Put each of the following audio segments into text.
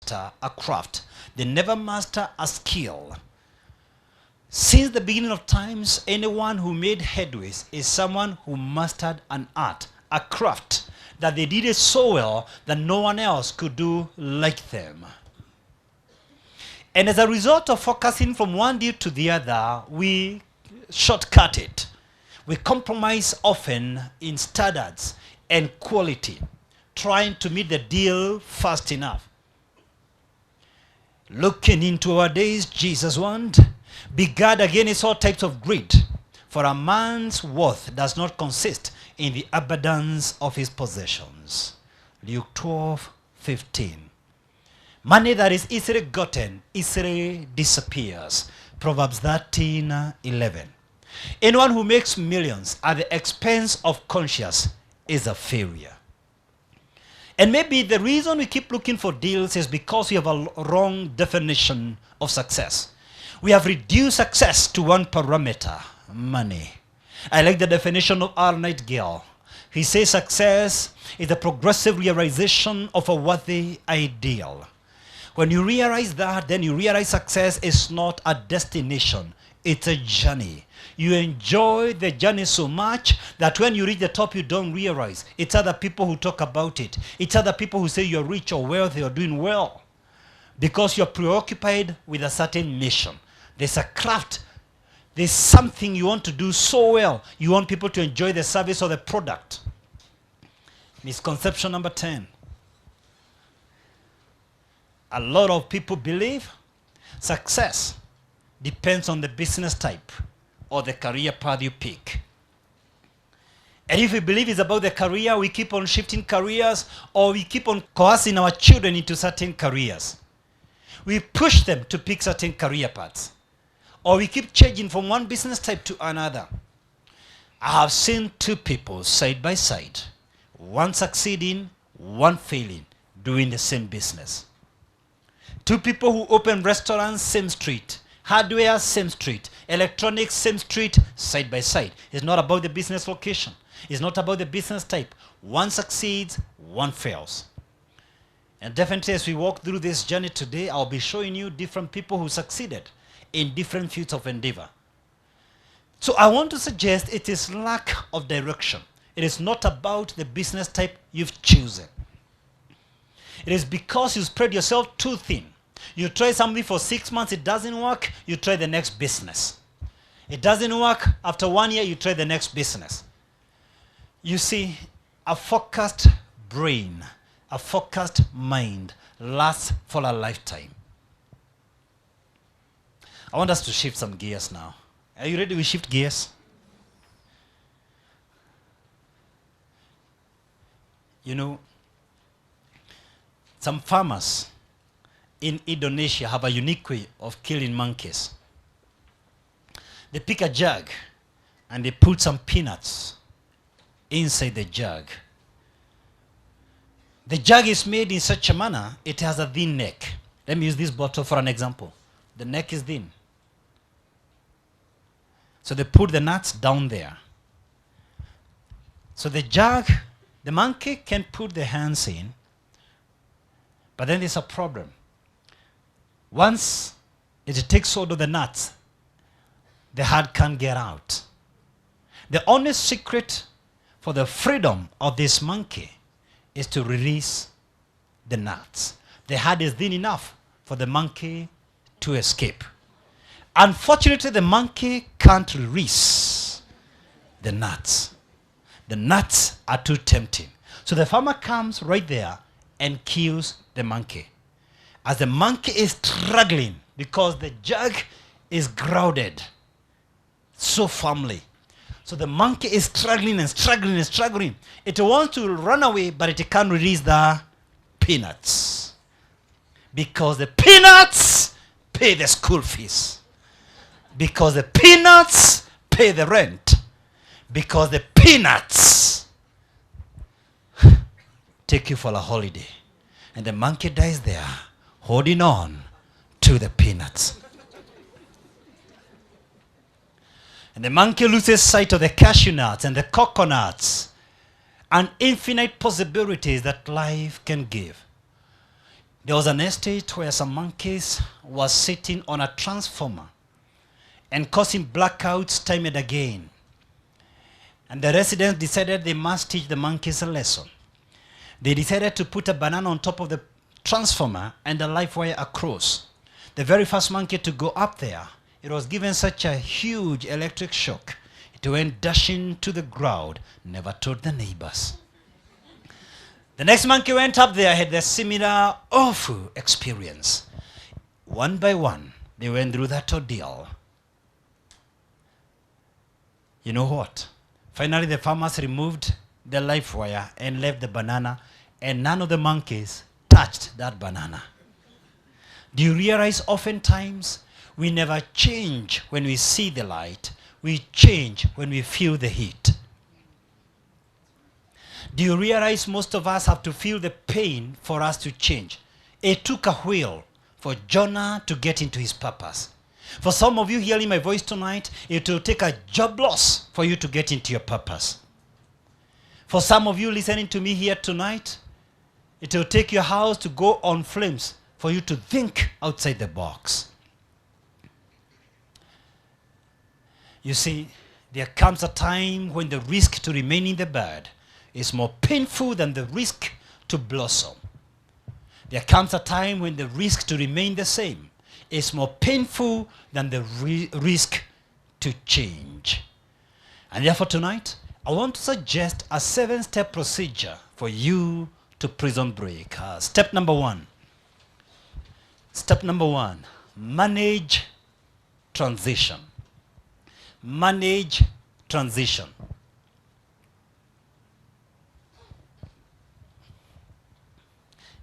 master a craft. They never master a skill. Since the beginning of times, anyone who made headways is someone who mastered an art, a craft, that they did it so well that no one else could do like them. And as a result of focusing from one deal to the other, we shortcut it. We compromise often in standards and quality, trying to meet the deal fast enough. Looking into our days, Jesus warned, be guard against all types of greed, for a man's worth does not consist in the abundance of his possessions. Luke 12:15. Money that is easily gotten easily disappears. Proverbs 13:11. Anyone who makes millions at the expense of conscience is a failure. And maybe the reason we keep looking for deals is because we have a wrong definition of success. We have reduced success to one parameter, money. I like the definition of R. Nightingale. He says success is the progressive realization of a worthy ideal. When you realize that, then you realize success is not a destination, it's a journey. You enjoy the journey so much that when you reach the top, you don't realize. It's other people who talk about it. It's other people who say you're rich or wealthy or doing well. Because you're preoccupied with a certain mission. There's a craft. There's something you want to do so well. You want people to enjoy the service or the product. Misconception number 10. A lot of people believe success depends on the business type or the career path you pick. And if we believe it's about the career, we keep on shifting careers, or we keep on coercing our children into certain careers. We push them to pick certain career paths, or we keep changing from one business type to another. I have seen two people side by side, one succeeding, one failing, doing the same business. Two people who open restaurants, same street. Hardware, same street. Electronics, same street, side by side. It's not about the business location. It's not about the business type. One succeeds, one fails. And definitely as we walk through this journey today, I'll be showing you different people who succeeded in different fields of endeavor. So I want to suggest it is lack of direction. It is not about the business type you've chosen. It is because you spread yourself too thin. You try something for 6 months, it doesn't work, you try the next business. It doesn't work, after 1 year, you try the next business. You see, a focused brain, a focused mind lasts for a lifetime. I want us to shift some gears now. Are you ready? We shift gears. You know, some farmers in Indonesia have a unique way of killing monkeys. They pick a jug and they put some peanuts inside the jug. The jug is made in such a manner, it has a thin neck. Let me use this bottle for an example. The neck is thin. So they put the nuts down there. So the jug, the monkey can put the hands in, but then there's a problem. Once it takes hold of the nuts, the heart can't get out. The only secret for the freedom of this monkey is to release the nuts. The heart is thin enough for the monkey to escape. Unfortunately, the monkey can't release the nuts. The nuts are too tempting. So the farmer comes right there and kills the monkey. As the monkey is struggling because the jug is grounded so firmly. So the monkey is struggling and struggling and struggling. It wants to run away, but it can't release the peanuts. Because the peanuts pay the school fees. Because the peanuts pay the rent. Because the peanuts take you for a holiday. And the monkey dies there, holding on to the peanuts. And the monkey loses sight of the cashew nuts and the coconuts and infinite possibilities that life can give. There was an estate where some monkeys were sitting on a transformer and causing blackouts time and again. And the residents decided they must teach the monkeys a lesson. They decided to put a banana on top of the transformer and a live wire across. The very first monkey to go up there, it was given such a huge electric shock. It went dashing to the ground, never told the neighbors. The next monkey went up there, had a similar awful experience. One by one, they went through that ordeal. You know what? Finally, the farmers removed the live wire and left the banana, and none of the monkeys touched that banana. Do you realize oftentimes we never change when we see the light, we change when we feel the heat. Do you realize most of us have to feel the pain for us to change? It took a while for Jonah to get into his purpose. For some of you hearing my voice tonight, it will take a job loss for you to get into your purpose. For some of you listening to me here tonight, it will take your house to go on flames for you to think outside the box. You see, there comes a time when the risk to remain in the bud is more painful than the risk to blossom. There comes a time when the risk to remain the same is more painful than the risk to change. And therefore tonight, I want to suggest a 7-step procedure for you to prison break. Step number one. Step number one, manage transition. Manage transition.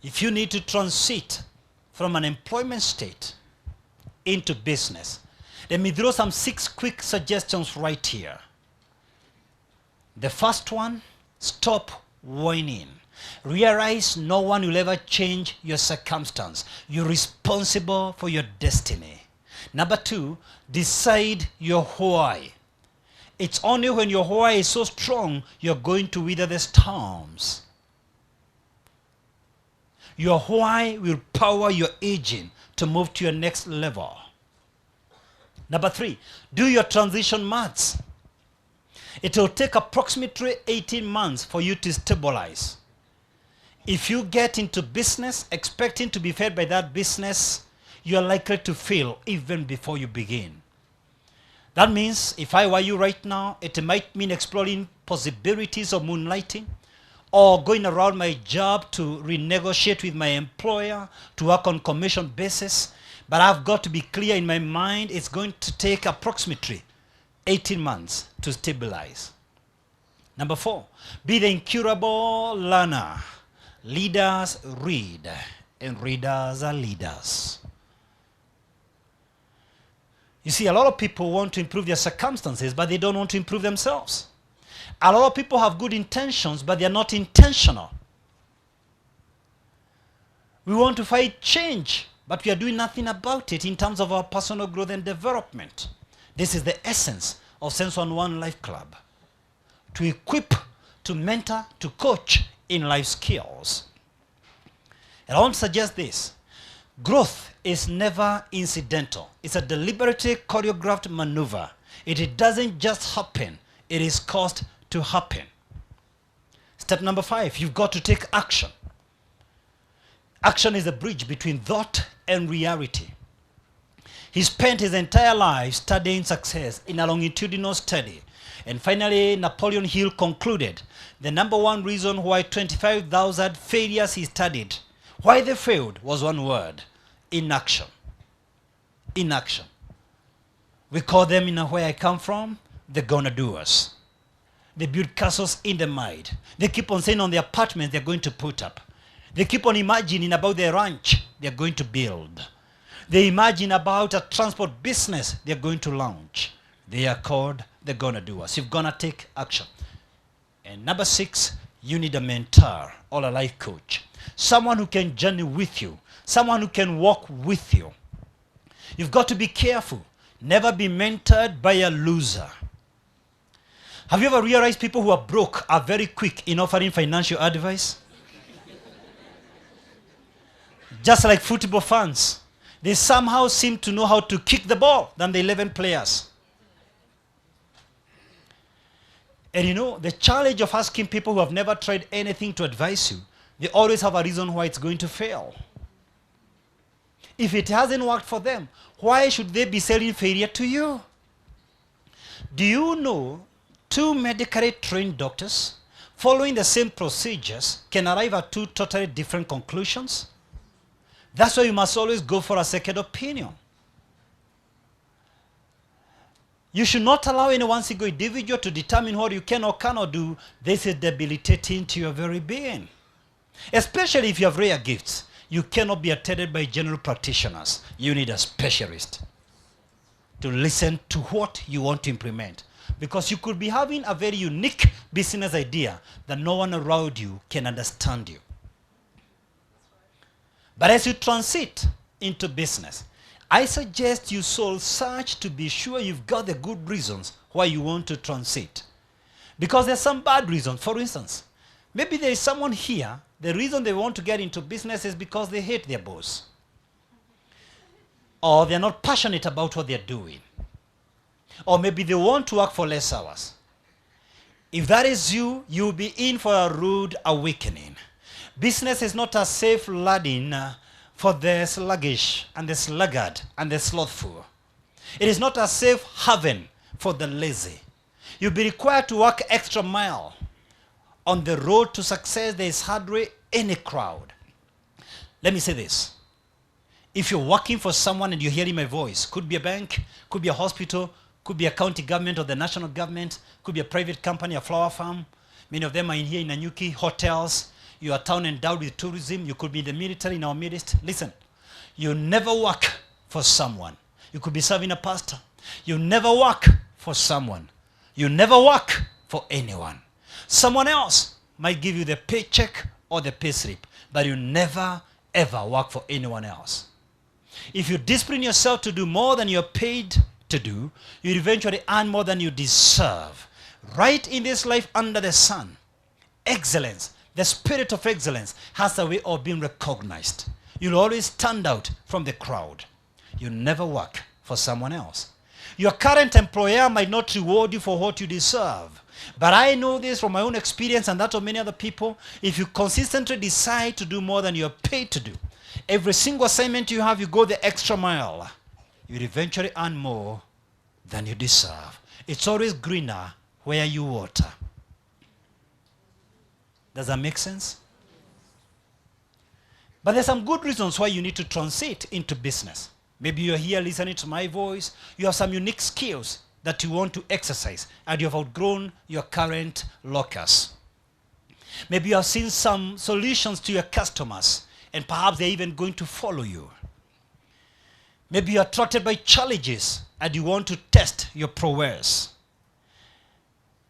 If you need to transit from an employment state into business, let me throw some 6 quick suggestions right here. The first one, stop whining. Realize no one will ever change your circumstance. You're responsible for your destiny. Number 2, decide your why. It's only when your why is so strong, you're going to weather the storms. Your why will power your aging to move to your next level. Number 3, do your transition maths. It will take approximately 18 months for you to stabilize. If you get into business expecting to be fed by that business, you are likely to fail even before you begin. That means if I were you right now, it might mean exploring possibilities of moonlighting, or going around my job to renegotiate with my employer, to work on commission basis. But I've got to be clear in my mind, it's going to take approximately 18 months to stabilize. Number 4, be the incurable learner. Leaders read, and readers are leaders. You see, a lot of people want to improve their circumstances, but they don't want to improve themselves. A lot of people have good intentions, but they are not intentional. We want to fight change, but we are doing nothing about it in terms of our personal growth and development. This is the essence of Sense on One Life Club. To equip, to mentor, to coach in life skills. And I want to suggest this. Growth is never incidental. It's a deliberately choreographed maneuver. It doesn't just happen. It is caused to happen. Step number 5, you've got to take action. Action is the bridge between thought and reality. He spent his entire life studying success in a longitudinal study. And finally, Napoleon Hill concluded the number one reason why 25,000 failures he studied, why they failed, was one word: inaction. Inaction. We call them, in where I come from, the gonna doers. They build castles in the mind. They keep on saying on the apartments they're going to put up. They keep on imagining about the ranch they're going to build. They imagine about a transport business they're going to launch. They are called the gonna doers. You've gonna take action. And number 6, you need a mentor or a life coach. Someone who can journey with you. Someone who can walk with you. You've got to be careful. Never be mentored by a loser. Have you ever realized people who are broke are very quick in offering financial advice? Just like football fans, they somehow seem to know how to kick the ball than the 11 players. And you know, the challenge of asking people who have never tried anything to advise you, they always have a reason why it's going to fail. If it hasn't worked for them, why should they be selling failure to you? Do you know 2 medically trained doctors following the same procedures can arrive at 2 totally different conclusions? That's why you must always go for a second opinion. You should not allow any one single individual to determine what you can or cannot do. This is debilitating to your very being. Especially if you have rare gifts. You cannot be attended by general practitioners. You need a specialist to listen to what you want to implement. Because you could be having a very unique business idea that no one around you can understand you. But as you transit into business, I suggest you soul search to be sure you've got the good reasons why you want to transit. Because there's some bad reasons. For instance, maybe there is someone here, the reason they want to get into business is because they hate their boss. Or they're not passionate about what they're doing. Or maybe they want to work for less hours. If that is you, you'll be in for a rude awakening. Business is not a safe landing for the sluggish and the sluggard and the slothful. It is not a safe haven for the lazy. You'll be required to work extra mile. On the road to success, there is hardly any crowd. Let me say this. If you're working for someone and you're hearing my voice, could be a bank, could be a hospital, could be a county government or the national government, could be a private company, a flower farm. Many of them are in here in Nanyuki, hotels. You are a town endowed with tourism. You could be the military in our midst. Listen, you never work for someone. You could be serving a pastor. You never work for someone. You never work for anyone. Someone else might give you the paycheck or the pay slip, but you never ever work for anyone else. If you discipline yourself to do more than you're paid to do, you eventually earn more than you deserve. Right in this life under the sun, excellence, the spirit of excellence has a way of being recognized. You'll always stand out from the crowd. You never work for someone else. Your current employer might not reward you for what you deserve. But I know this from my own experience and that of many other people. If you consistently decide to do more than you're paid to do, every single assignment you have, you go the extra mile, you'll eventually earn more than you deserve. It's always greener where you water. Does that make sense? But there's some good reasons why you need to transit into business. Maybe you're here listening to my voice. You have some unique skills that you want to exercise and you have outgrown your current locus. Maybe you have seen some solutions to your customers and perhaps they're even going to follow you. Maybe you are attracted by challenges and you want to test your prowess.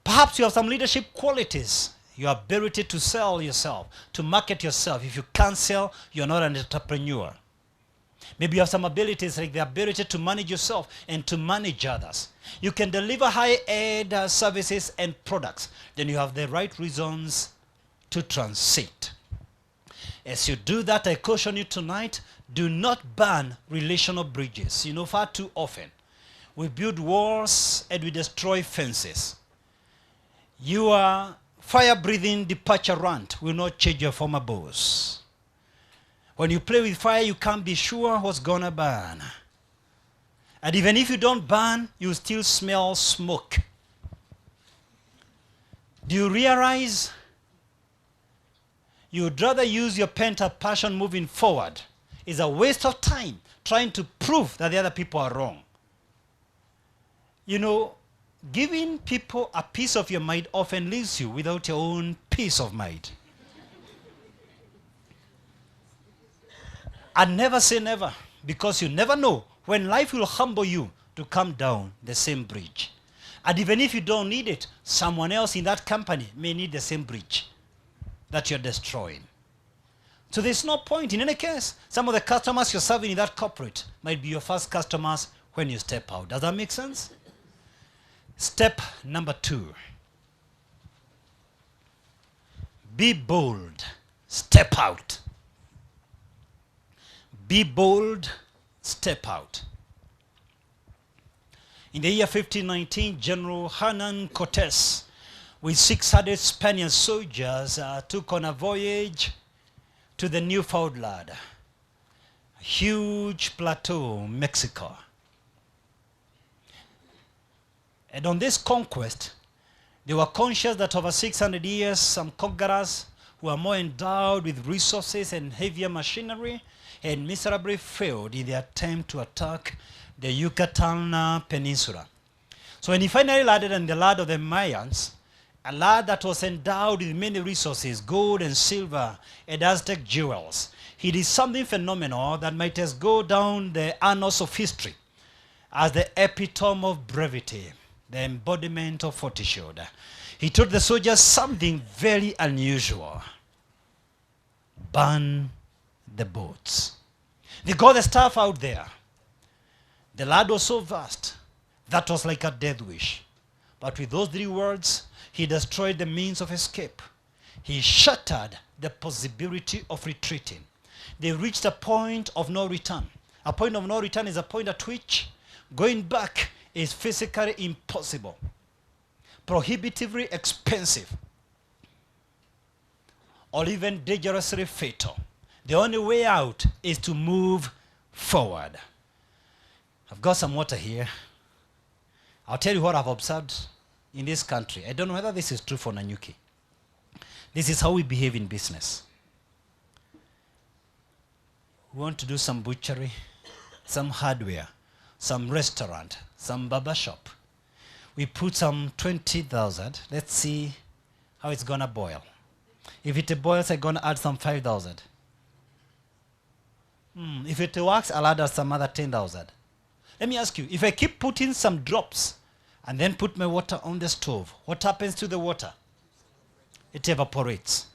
Perhaps you have some leadership qualities. Your ability to sell yourself, to market yourself. If you can't sell, you're not an entrepreneur. Maybe you have some abilities like the ability to manage yourself and to manage others. You can deliver high-end services and products. Then you have the right reasons to transit. As you do that, I caution you tonight, do not burn relational bridges. You know, far too often, we build walls and we destroy fences. Your fire-breathing departure rant will not change your former boss. When you play with fire, you can't be sure what's gonna burn. And even if you don't burn, you still smell smoke. Do you realize you'd rather use your pent-up passion moving forward? It's a waste of time trying to prove that the other people are wrong. You know, giving people a piece of your mind often leaves you without your own peace of mind. And never say never, because you never know when life will humble you to come down the same bridge. And even if you don't need it, someone else in that company may need the same bridge that you're destroying. So there's no point. In any case, some of the customers you're serving in that corporate might be your first customers when you step out. Does that make sense? Step number 2. Be bold. Step out. Be bold, step out. In the year 1519, General Hernan Cortes, with 600 Spanish soldiers, took on a voyage to the Newfoundland, a huge plateau, Mexico. And on this conquest, they were conscious that over 600 years, some conquerors who were more endowed with resources and heavier machinery had miserably failed in their attempt to attack the Yucatan Peninsula. So when he finally landed in the land of the Mayans, a land that was endowed with many resources, gold and silver and Aztec jewels, he did something phenomenal that might as go down the annals of history as the epitome of brevity, the embodiment of fortitude. He told the soldiers something very unusual. Burn the boats. They got the stuff out there. The land was so vast, that was like a death wish. But with those 3 words, he destroyed the means of escape. He shattered the possibility of retreating. They reached a point of no return. A point of no return is a point at which going back is physically impossible, prohibitively expensive, or even dangerously fatal. The only way out is to move forward. I've got some water here. I'll tell you what I've observed in this country. I don't know whether this is true for Nanyuki. This is how we behave in business. We want to do some butchery, some hardware, some restaurant, some barber shop. We put some 20,000. Let's see how it's gonna boil. If it boils, I'm gonna add some 5,000. If it works, I'll add some other 10,000. Let me ask you, if I keep putting some drops and then put my water on the stove, what happens to the water? It evaporates.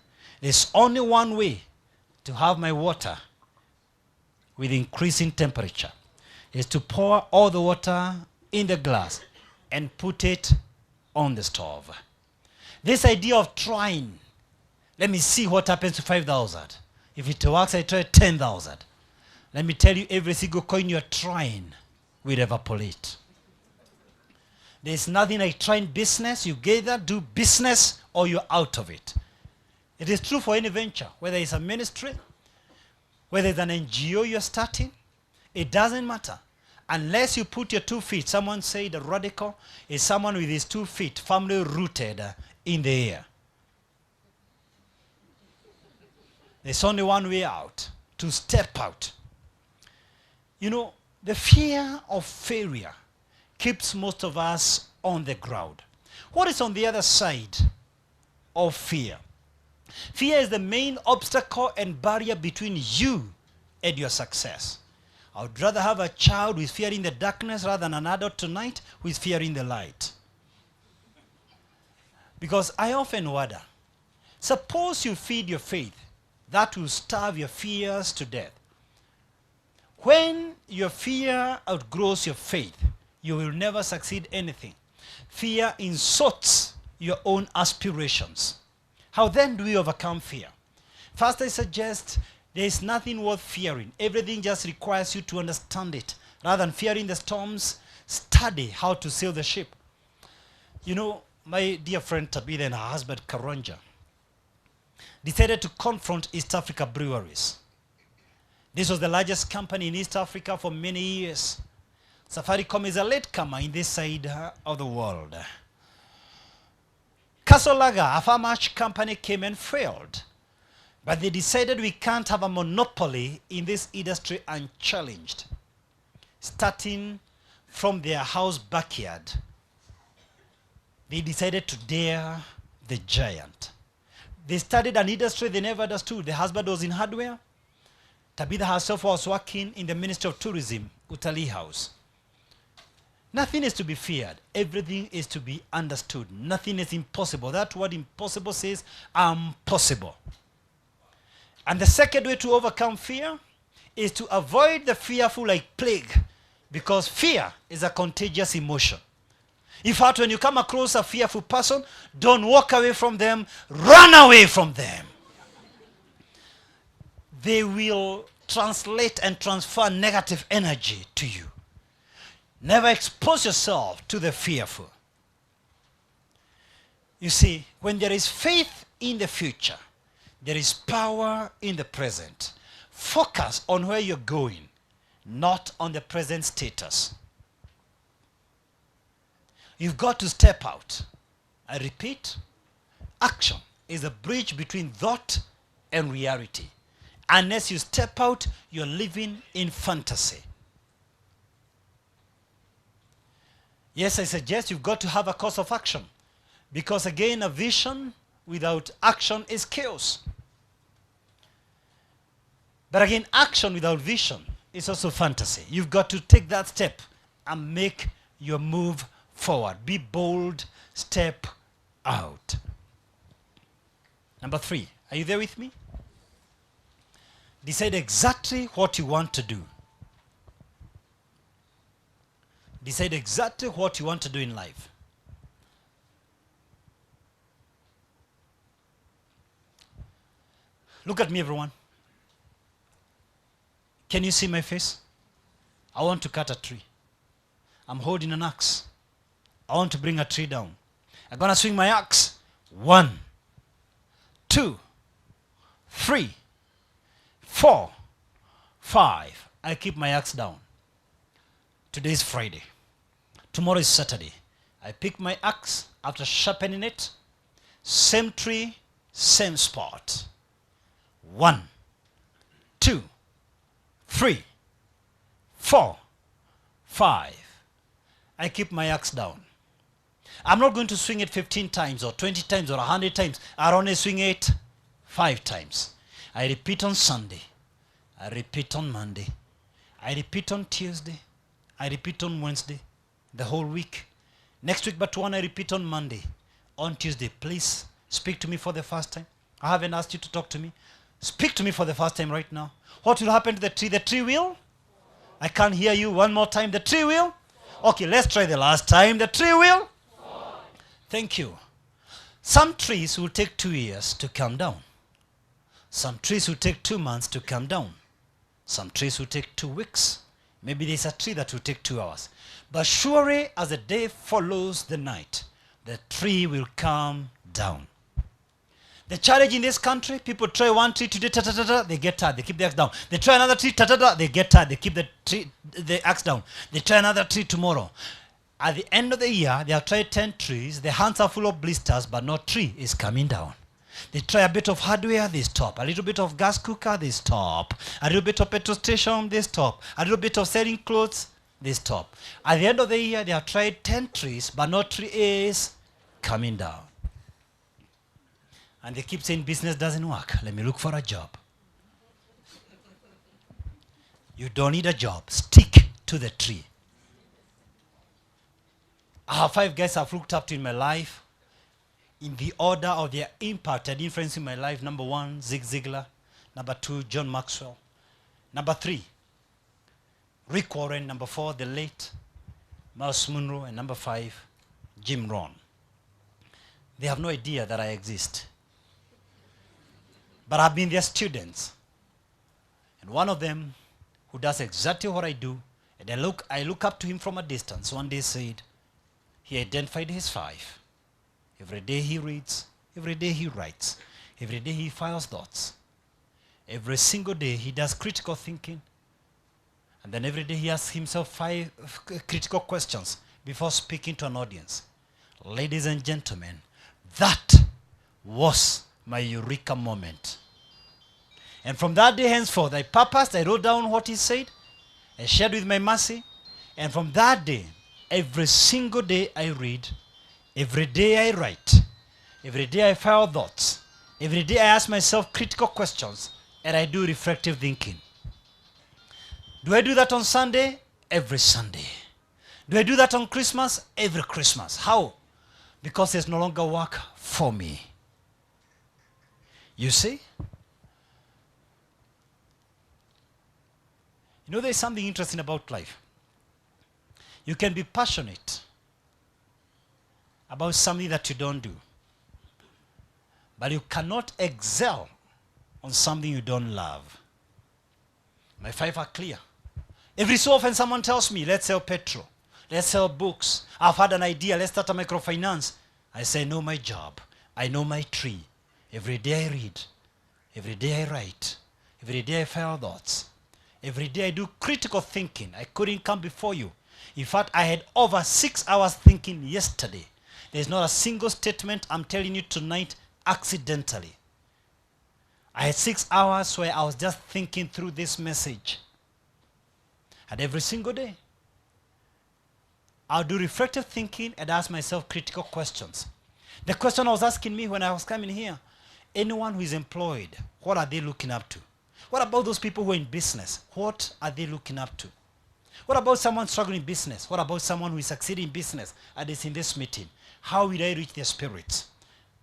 There's only one way to have my water with increasing temperature, is to pour all the water in the glass and put it on the stove. This idea of trying, let me see what happens to 5,000. If it works, I try 10,000. Let me tell you, every single coin you're trying will evaporate. There's nothing like trying business. You either do business or you're out of it. It is true for any venture, whether it's a ministry, whether it's an NGO you're starting, it doesn't matter. Unless you put your 2 feet, someone said a radical is someone with his 2 feet firmly rooted in the air. There's only one way out, to step out. You know, the fear of failure keeps most of us on the ground. What is on the other side of fear? Fear is the main obstacle and barrier between you and your success. I would rather have a child who is fearing the darkness rather than an adult tonight who is fearing the light. Because I often wonder, suppose you feed your faith, that will starve your fears to death. When your fear outgrows your faith, you will never succeed anything. Fear insults your own aspirations. How then do we overcome fear? First, I suggest there is nothing worth fearing. Everything just requires you to understand it. Rather than fearing the storms, study how to sail the ship. You know, my dear friend Tabitha and her husband Karanja decided to confront East Africa breweries. This was the largest company in East Africa for many years. Safaricom is a latecomer in this side of the world. Kasolaga, a farm ash company, came and failed. But they decided we can't have a monopoly in this industry unchallenged. Starting from their house backyard, they decided to dare the giant. They started an industry they never understood. The husband was in hardware. Tabitha herself was working in the Ministry of Tourism, Utalii House. Nothing is to be feared. Everything is to be understood. Nothing is impossible. That word impossible says, I'm possible. And the second way to overcome fear is to avoid the fearful like plague, because fear is a contagious emotion. In fact, when you come across a fearful person, don't walk away from them, run away from them. They will translate and transfer negative energy to you. Never expose yourself to the fearful. You see, when there is faith in the future, there is power in the present. Focus on where you're going, not on the present status. You've got to step out. I repeat, action is a bridge between thought and reality. Unless you step out, you're living in fantasy. Yes, I suggest you've got to have a course of action. Because again, a vision without action is chaos. But again, action without vision is also fantasy. You've got to take that step and make your move forward. Be bold, step out. Number 3, are you there with me? Decide exactly what you want to do. Decide exactly what you want to do in life. Look at me, everyone. Can you see my face? I want to cut a tree. I'm holding an axe. I want to bring a tree down. I'm going to swing my axe. 1, 2, 3, 4, 5. I keep my axe down. Today is Friday. Tomorrow is Saturday. I pick my axe after sharpening it. Same tree, same spot. 1, 2, 3, 4, 5. I keep my axe down. I'm not going to swing it 15 times or 20 times or 100 times. I only swing it 5 times. I repeat on Sunday. I repeat on Monday. I repeat on Tuesday. I repeat on Wednesday. The whole week. Next week but one, I repeat on Monday. On Tuesday, please speak to me for the first time. I haven't asked you to talk to me. Speak to me for the first time right now. What will happen to the tree? The tree will? I can't hear you. One more time. The tree will? Okay, let's try the last time. The tree will? Thank you. Some trees will take 2 years to come down. Some trees will take 2 months to come down. Some trees will take 2 weeks. Maybe there's a tree that will take 2 hours. But surely as the day follows the night, the tree will come down. The challenge in this country, people try one tree today, they get tired, they keep the axe down. They try another tree, they get tired, they keep the axe down. They try another tree tomorrow. At the end of the year, they have tried 10 trees, their hands are full of blisters, but no tree is coming down. They try a bit of hardware, they stop. A little bit of gas cooker, they stop. A little bit of petrol station, they stop. A little bit of selling clothes, they stop. At the end of the year, they have tried 10 trees, but no tree is coming down. And they keep saying business doesn't work. Let me look for a job. You don't need a job. Stick to the tree. I have 5 guys I've looked up to in my life in the order of their impact and influence in my life. Number 1, Zig Ziglar. Number 2, John Maxwell. Number 3, Rick Warren. Number 4, the late Miles Monroe. And number 5, Jim Rohn. They have no idea that I exist. But I've been their students. And one of them, who does exactly what I do, and I look up to him from a distance, one day said, he identified his 5. Every day he reads, every day he writes, every day he files thoughts. Every single day he does critical thinking. And then every day he asks himself 5 critical questions before speaking to an audience. Ladies and gentlemen, that was my eureka moment. And from that day henceforth, I purposed, I wrote down what he said, I shared with my mercy, and from that day, every single day I read, every day I write, every day I file thoughts, every day I ask myself critical questions, and I do reflective thinking. Do I do that on Sunday? Every Sunday. Do I do that on Christmas? Every Christmas. How? Because there's no longer work for me. You see? You know, there's something interesting about life. You can be passionate about something that you don't do, but you cannot excel on something you don't love. My 5 are clear. Every so often someone tells me, let's sell petrol. Let's sell books. I've had an idea. Let's start a microfinance. I say, I know my job. I know my tree. Every day I read. Every day I write. Every day I file thoughts. Every day I do critical thinking. I couldn't come before you. In fact, I had over 6 hours thinking yesterday. There's not a single statement I'm telling you tonight accidentally. I had 6 hours where I was just thinking through this message. And every single day, I'll do reflective thinking and ask myself critical questions. The question I was asking me when I was coming here, anyone who is employed, what are they looking up to? What about those people who are in business? What are they looking up to? What about someone struggling in business? What about someone who is succeeding in business and is in this meeting? How will I reach their spirits?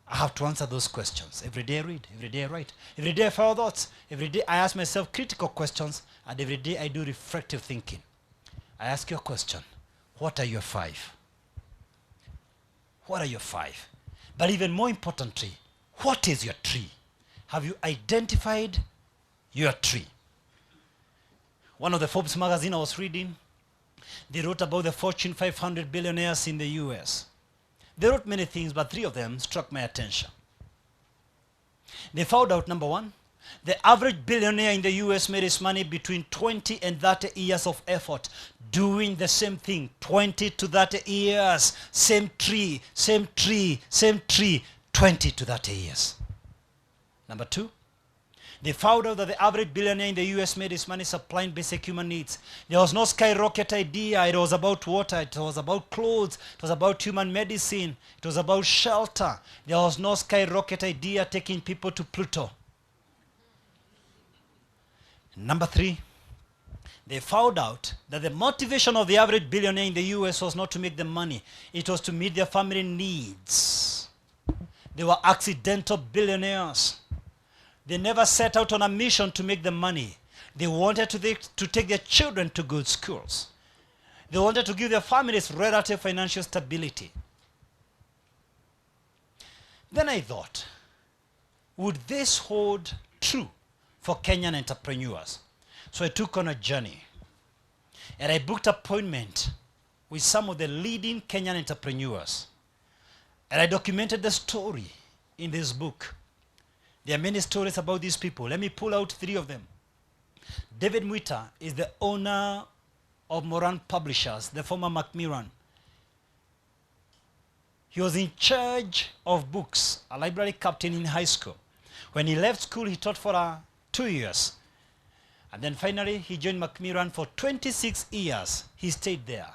I have to answer those questions. Every day I read, every day I write, every day I file thoughts, every day I ask myself critical questions, and every day I do reflective thinking. I ask you a question. What are your 5? What are your 5? But even more importantly, what is your tree? Have you identified your tree? One of the Forbes magazine I was reading, they wrote about the Fortune 500 billionaires in the US. They wrote many things, but 3 of them struck my attention. They found out, number 1, the average billionaire in the US made his money between 20 and 30 years of effort doing the same thing. 20 to 30 years, same tree, same tree, same tree, 20 to 30 years. Number 2, they found out that the average billionaire in the US made his money supplying basic human needs. There was no skyrocket idea. It was about water. It was about clothes. It was about human medicine. It was about shelter. There was no skyrocket idea taking people to Pluto. Number 3, they found out that the motivation of the average billionaire in the US was not to make the money. It was to meet their family needs. They were accidental billionaires. They never set out on a mission to make the money. They wanted to take their children to good schools. They wanted to give their families relative financial stability. Then I thought, would this hold true for Kenyan entrepreneurs? So I took on a journey. And I booked an appointment with some of the leading Kenyan entrepreneurs. And I documented the story in this book. There are many stories about these people. Let me pull out 3 of them. David Mwita is the owner of Moran Publishers, the former Macmillan. He was in charge of books, a library captain in high school. When he left school, he taught for 2 years. And then finally, he joined Macmillan for 26 years. He stayed there.